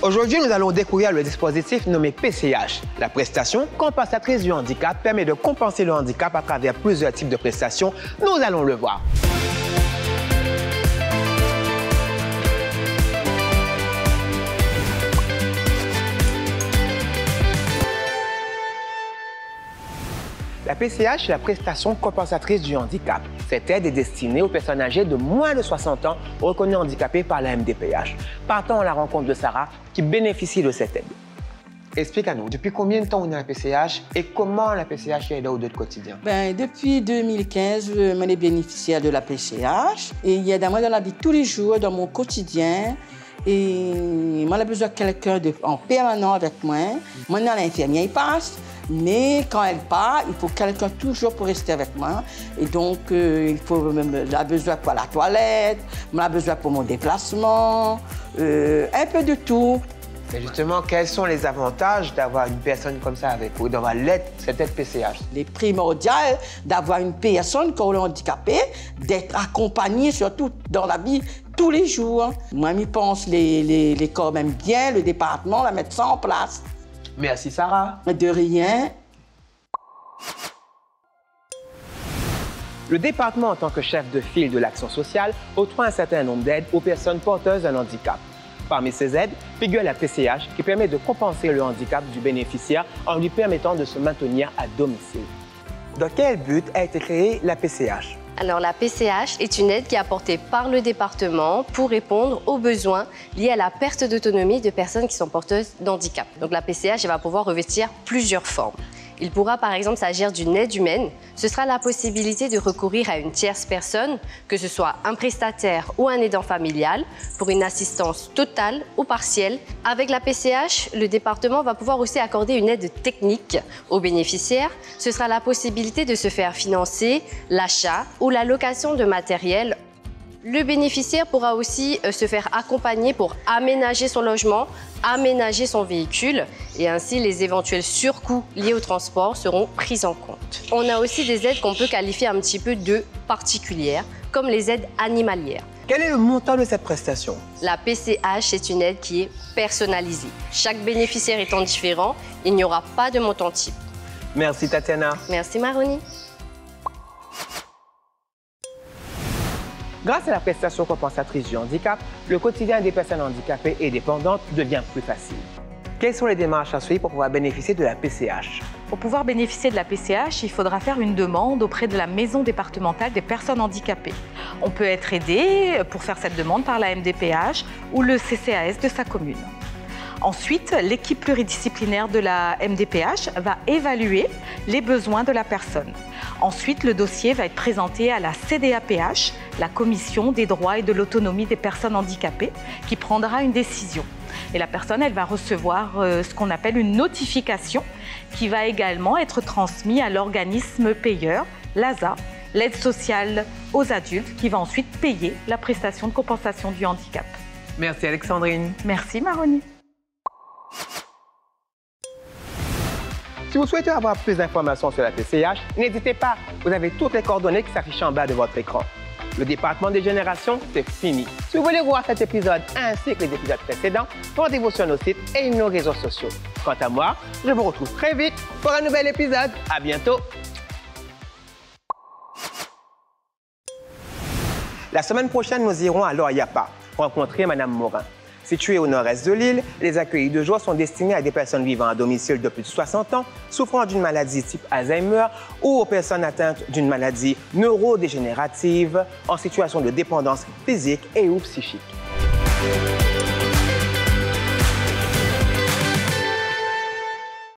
Aujourd'hui, nous allons découvrir le dispositif nommé PCH. La prestation compensatrice du handicap permet de compenser le handicap à travers plusieurs types de prestations. Nous allons le voir. La PCH est la prestation compensatrice du handicap. Cette aide est destinée aux personnes âgées de moins de 60 ans reconnues handicapées par la MDPH. Partons à la rencontre de Sarah qui bénéficie de cette aide. Explique-nous, depuis combien de temps on est à la PCH et comment la PCH aide au quotidien? Depuis 2015, je suis bénéficiaire de la PCH et il y a moi dans la vie tous les jours, dans mon quotidien. Et moi, j'ai besoin de quelqu'un en permanent avec moi. Maintenant, l'infirmière, il passe. Mais quand elle part, il faut quelqu'un toujours pour rester avec moi. Et donc, j'ai besoin pour la toilette, j'ai besoin pour mon déplacement, un peu de tout. Et justement, quels sont les avantages d'avoir une personne comme ça avec vous, d'avoir cette aide PCH? Les primordial d'avoir une personne quand on est handicapé, d'être accompagné surtout dans la vie tous les jours. Moi, je pense les corps m'aiment bien, le département, la mettre ça en place. Merci Sarah. De rien. Le département, en tant que chef de file de l'action sociale, octroie un certain nombre d'aides aux personnes porteuses d'un handicap. Parmi ces aides figure la PCH qui permet de compenser le handicap du bénéficiaire en lui permettant de se maintenir à domicile. Dans quel but a été créée la PCH? Alors la PCH est une aide qui est apportée par le département pour répondre aux besoins liés à la perte d'autonomie de personnes qui sont porteuses d'handicap. Donc la PCH elle va pouvoir revêtir plusieurs formes. Il pourra par exemple s'agir d'une aide humaine. Ce sera la possibilité de recourir à une tierce personne, que ce soit un prestataire ou un aidant familial, pour une assistance totale ou partielle. Avec la PCH, le département va pouvoir aussi accorder une aide technique aux bénéficiaires. Ce sera la possibilité de se faire financer l'achat ou la location de matériel. Le bénéficiaire pourra aussi se faire accompagner pour aménager son logement, aménager son véhicule et ainsi les éventuels surcoûts liés au transport seront pris en compte. On a aussi des aides qu'on peut qualifier un petit peu de particulières, comme les aides animalières. Quel est le montant de cette prestation? La PCH est une aide qui est personnalisée. Chaque bénéficiaire étant différent, il n'y aura pas de montant type. Merci Tatiana. Merci Maroni. Grâce à la prestation compensatrice du handicap, le quotidien des personnes handicapées et dépendantes devient plus facile. Quelles sont les démarches à suivre pour pouvoir bénéficier de la PCH? Pour pouvoir bénéficier de la PCH, il faudra faire une demande auprès de la Maison départementale des personnes handicapées. On peut être aidé pour faire cette demande par la MDPH ou le CCAS de sa commune. Ensuite, l'équipe pluridisciplinaire de la MDPH va évaluer les besoins de la personne. Ensuite, le dossier va être présenté à la CDAPH, la Commission des droits et de l'autonomie des personnes handicapées, qui prendra une décision. Et la personne, elle va recevoir ce qu'on appelle une notification qui va également être transmise à l'organisme payeur, l'ASA, l'aide sociale aux adultes, qui va ensuite payer la prestation de compensation du handicap. Merci Alexandrine. Merci Maroni. Si vous souhaitez avoir plus d'informations sur la PCH, n'hésitez pas, vous avez toutes les coordonnées qui s'affichent en bas de votre écran. Le département des générations, c'est fini. Si vous voulez voir cet épisode ainsi que les épisodes précédents, rendez-vous sur nos sites et nos réseaux sociaux. Quant à moi, je vous retrouve très vite pour un nouvel épisode. À bientôt. La semaine prochaine, nous irons à l'Oriapa rencontrer Mme Morin. Situés au nord-est de l'île, les accueils de jour sont destinés à des personnes vivant à domicile de plus de 60 ans, souffrant d'une maladie type Alzheimer ou aux personnes atteintes d'une maladie neurodégénérative en situation de dépendance physique et ou psychique.